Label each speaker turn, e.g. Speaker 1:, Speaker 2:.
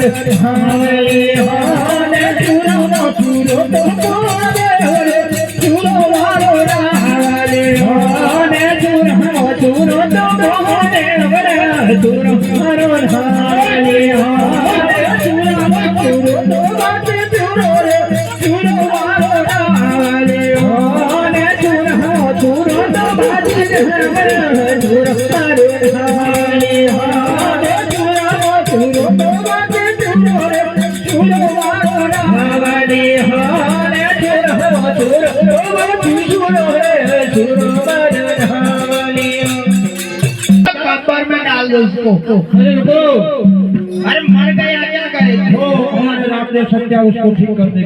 Speaker 1: हावले हाने चूरो चूरो तो मारे रे चूरो वारो हावले हाने चूरो चूरो तो मारे रे चूरो वारो हावले हाने चूरो चूरो तो मारे चूरो रे चूरो वारो हावले हाने चूरो चूरो तो मारे रे चूरो वारो हावले हाने चूरो चूरो तो मारे चूरो रे चूरो वारो हावले हाने चूरो चूरो तो मारे चूरो रे चूरो वारो हावले कब्र में डाल दो उसको। अरे रुको, अरे मर गया क्या करे? वो हमारे रात ने सत्या उसको ठीक कर दे।